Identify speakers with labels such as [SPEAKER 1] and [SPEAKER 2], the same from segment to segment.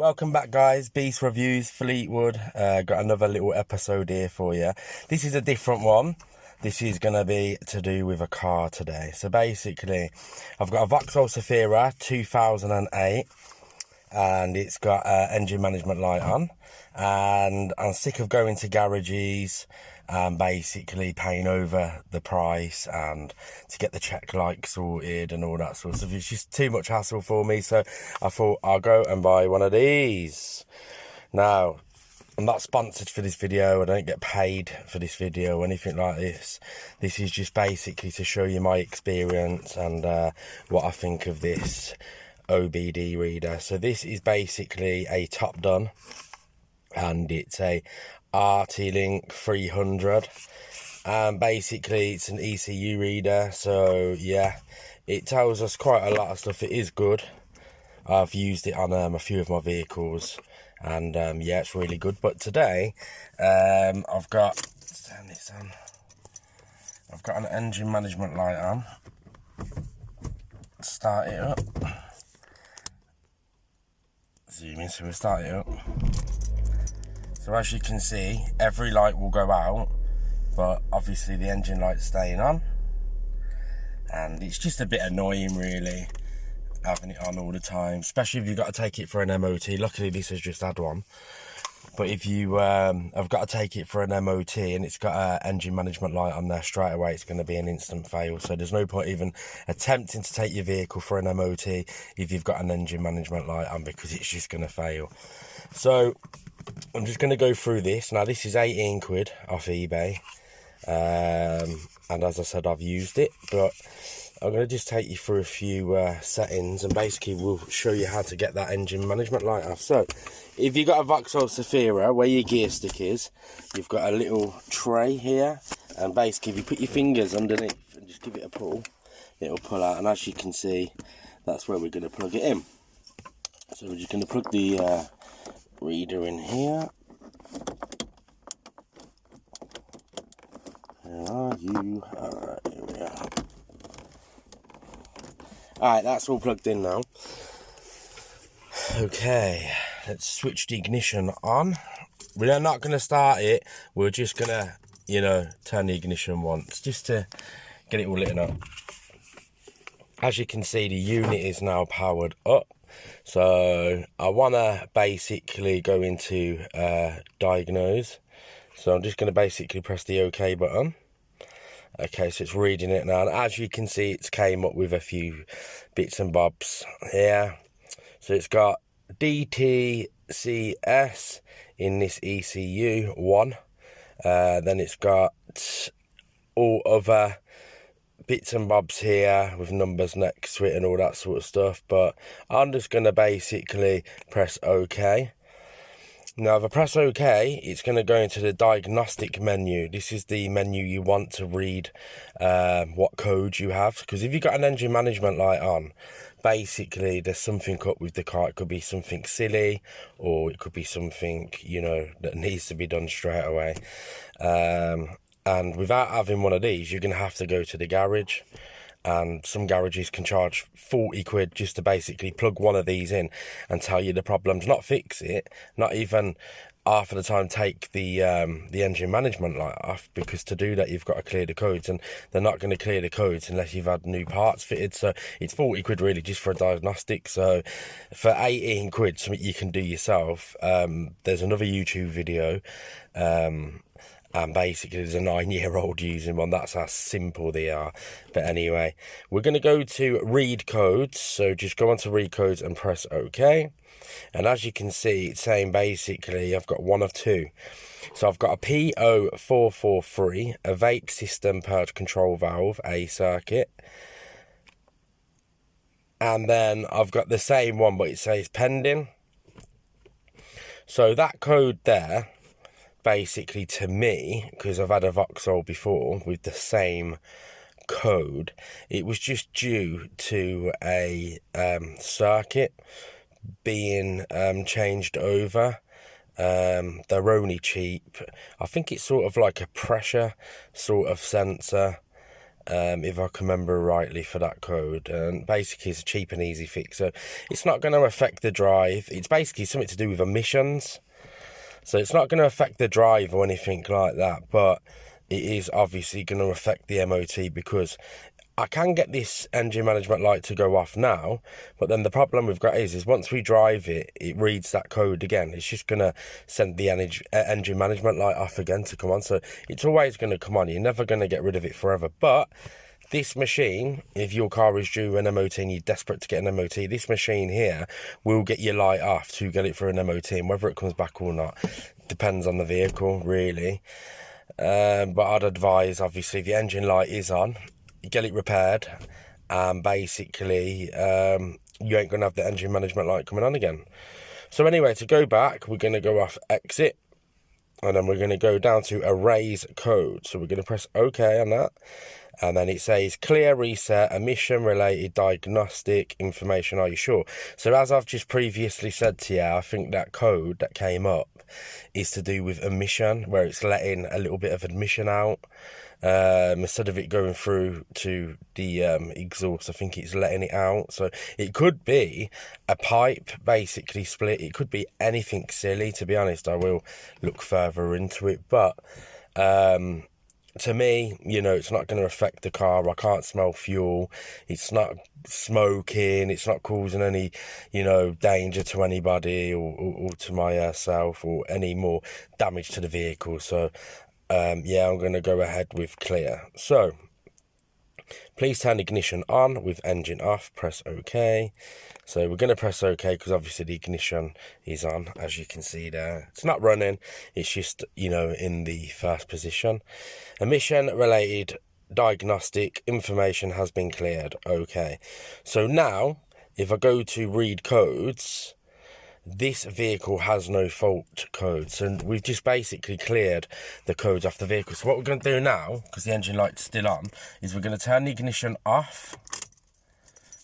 [SPEAKER 1] Welcome back, guys. Beast Reviews, Fleetwood. Got another little episode here for you. This is a different one. This is going to be to do with a car today. So basically, I've got a Vauxhall Zafira 2008 and it's got engine management light on, and I'm sick of going to garages and basically paying over the price and to get the check light sorted and all that sort of stuff. It's just too much hassle for me, so I thought I'll go and buy one of these. Now, I'm not sponsored for this video. I don't get paid for this video or anything like this. This is just basically to show you my experience and what I think of this OBD reader. So this is basically a Topdon, and it's a RT-Link 300, and basically it's an ECU reader. So yeah, it tells us quite a lot of stuff. It is good. I've used it on a few of my vehicles, and yeah, it's really good. But today I've got, turn this on, I've got an engine management light on. Start it up, zoom in, so we'll start it up. So as you can see, every light will go out, but obviously the engine light's staying on. And it's just a bit annoying, really, having it on all the time, especially if you've got to take it for an MOT. Luckily, this has just had one. But if you have got to take it for an MOT and it's got an engine management light on there, straight away it's going to be an instant fail. So there's no point even attempting to take your vehicle for an MOT if you've got an engine management light on, because it's just going to fail. So I'm just going to go through this. Now, this is 18 quid off eBay. And as I said, I've used it, but I'm going to just take you through a few settings, and basically we'll show you how to get that engine management light off. So if you've got a Vauxhall Zafira, where your gear stick is, you've got a little tray here, and basically if you put your fingers underneath and just give it a pull, it'll pull out. And as you can see, that's where we're going to plug it in. So we're just going to plug the reader in here. Where are you? Alright, here we are. Alright, that's all plugged in now. Okay, let's switch the ignition on. We're not going to start it, we're just going to, you know, turn the ignition once, just to get it all lit up. As you can see, the unit is now powered up. So I want to basically go into diagnose. So I'm just going to basically press the OK button. Okay, so it's reading it now. And as you can see, it's came up with a few bits and bobs here. So it's got DTCS in this ECU 1. Then it's got all other bits and bobs here with numbers next to it and all that sort of stuff, but I'm just going to basically press OK. Now if I press OK, it's going to go into the diagnostic menu. This is the menu you want to read what code you have, because if you've got an engine management light on, basically there's something up with the car. It could be something silly, or it could be something, you know, that needs to be done straight away. And without having one of these, you're going to have to go to the garage. And some garages can charge 40 quid just to basically plug one of these in and tell you the problems, not fix it, not even half of the time take the engine management light off, because to do that you've got to clear the codes, and they're not going to clear the codes unless you've had new parts fitted. So it's 40 quid really just for a diagnostic. So for 18 quid, something you can do yourself. There's another YouTube video, and basically there's a 9-year-old using one. That's how simple they are. But anyway, we're going to go to read codes. So just go on to read codes and press OK. And as you can see, it's saying basically I've got one of two. So I've got a P0443, a vape system purge control valve, A circuit. And then I've got the same one, but it says pending. So that code there, basically to me, because I've had a Vauxhall before with the same code, it was just due to a circuit being changed over. They're only cheap. I think it's sort of like a pressure sort of sensor. if I can remember rightly, for that code. And basically it's a cheap and easy fix, so it's not going to affect the drive. It's basically something to do with emissions, so it's not going to affect the drive or anything like that, but it is obviously going to affect the MOT, because I can get this engine management light to go off now, but then the problem we've got is once we drive it, it reads that code again. It's just going to send the engine management light off again to come on. So it's always going to come on. You're never going to get rid of it forever. But this machine, if your car is due an MOT and you're desperate to get an MOT, this machine here will get your light off to get it for an MOT. And whether it comes back or not depends on the vehicle, really. But I'd advise, obviously, if the engine light is on, get it repaired, and basically you ain't gonna have the engine management light coming on again. So anyway, to go back, we're gonna go off exit, and then we're gonna go down to erase code. So we're gonna press OK on that, and then it says clear reset emission related diagnostic information, are you sure? So as I've just previously said to you, I think that code that came up is to do with emission, where it's letting a little bit of emission out. Instead of it going through to the exhaust, I think it's letting it out. So it could be a pipe basically split. It could be anything silly, to be honest. I will look further into it, but to me, you know, it's not going to affect the car. I can't smell fuel. It's not smoking. It's not causing any, you know, danger to anybody or to myself, or any more damage to the vehicle. So yeah, I'm going to go ahead with clear. So please turn ignition on with engine off. Press OK. So we're going to press OK because obviously the ignition is on, as you can see there. It's not running. It's just, you know, in the first position. Emission related diagnostic information has been cleared. OK. So now, if I go to read codes, this vehicle has no fault codes, and we've just basically cleared the codes off the vehicle. So what we're going to do now, because the engine light's still on, is we're going to turn the ignition off,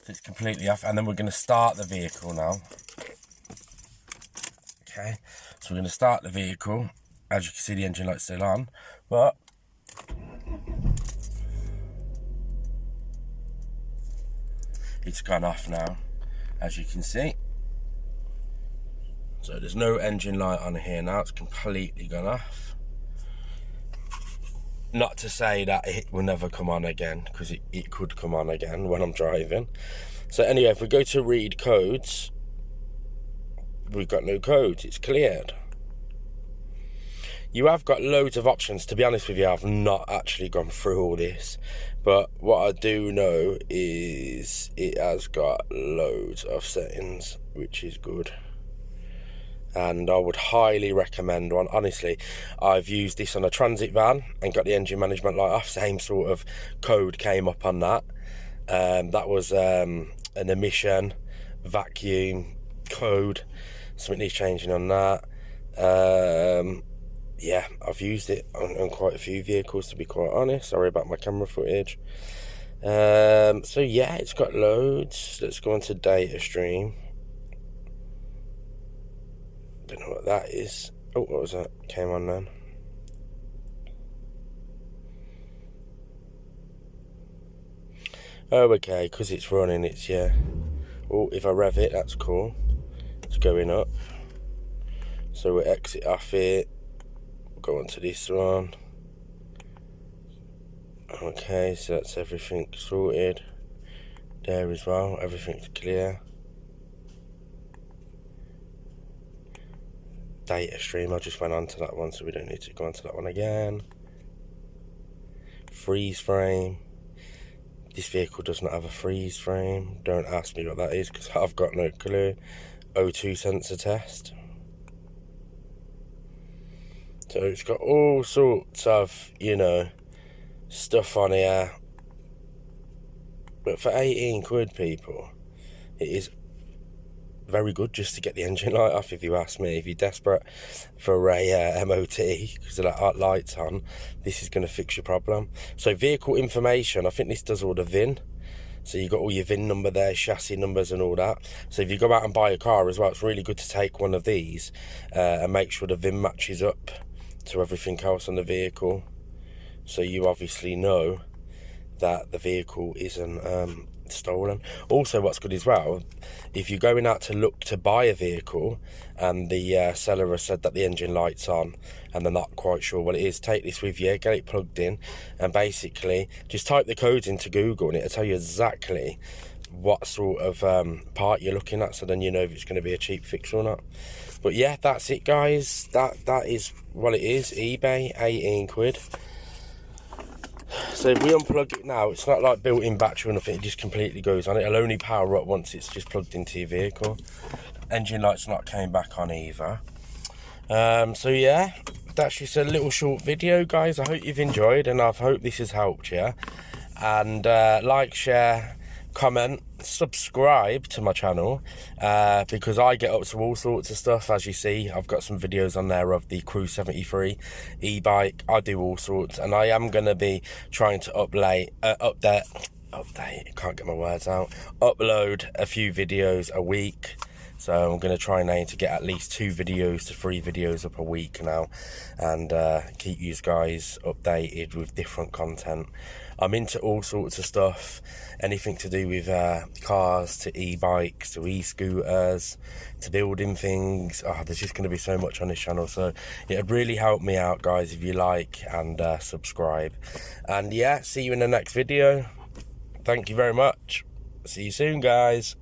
[SPEAKER 1] so it's completely off, and then we're going to start the vehicle now. Okay, so we're going to start the vehicle. As you can see, the engine light's still on, but it's gone off now, as you can see. So there's no engine light on here now, it's completely gone off. Not to say that it will never come on again, because it could come on again when I'm driving. So anyway, if we go to read codes, we've got no codes, it's cleared. You have got loads of options. To be honest with you, I've not actually gone through all this, but what I do know is it has got loads of settings, which is good. And I would highly recommend one. Honestly, I've used this on a transit van and got the engine management light off. Same sort of code came up on that. That was an emission vacuum code. Something needs changing on that. Yeah, I've used it on quite a few vehicles, to be quite honest. Sorry about my camera footage. So yeah, it's got loads. Let's go on to data stream. Don't know what that is. Oh, what was that? Came on then. Oh, okay, because it's running, it's, yeah. Oh, if I rev it, that's cool. It's going up. So we'll exit off it. We'll go on to this one. Okay, so that's everything sorted. There as well, everything's clear. Data stream, I just went on to that one, so we don't need to go on to that one again. Freeze frame. This vehicle does not have a freeze frame. Don't ask me what that is, because I've got no clue. O2 sensor test. So it's got all sorts of, you know, stuff on here. But for 18 quid, people, it is very good just to get the engine light off, if you ask me. If you're desperate for a MOT because of that lights on, this is going to fix your problem. So vehicle information, I think this does all the VIN. So you've got all your VIN number there, chassis numbers and all that. So if you go out and buy a car as well, it's really good to take one of these and make sure the VIN matches up to everything else on the vehicle. So you obviously know that the vehicle isn't stolen. Also, what's good as well, if you're going out to look to buy a vehicle and the seller has said that the engine light's on and they're not quite sure what it is, take this with you, get it plugged in, and basically just type the codes into Google and it'll tell you exactly what sort of part you're looking at, so then you know if it's going to be a cheap fix or not. But yeah, that's it guys, that is what it is. eBay, 18 quid. So if we unplug it now, it's not like built-in battery or nothing, it just completely goes on. It'll only power up once it's just plugged into your vehicle. Engine light's not came back on either. So yeah, that's just a little short video guys. I hope you've enjoyed and I hope this has helped you. And like, share, comment, subscribe to my channel, because I get up to all sorts of stuff. As you see, I've got some videos on there of the Crew 73 e-bike. I do all sorts, and I am going to be trying to update, can't get my words out, upload a few videos a week. So I'm going to try and aim to get at least 2 videos to 3 videos up a week now, and keep you guys updated with different content. I'm into all sorts of stuff, anything to do with cars, to e-bikes, to e-scooters, to building things. Oh, there's just going to be so much on this channel, so it'd really help me out guys if you like and subscribe. And yeah, see you in the next video. Thank you very much. See you soon guys.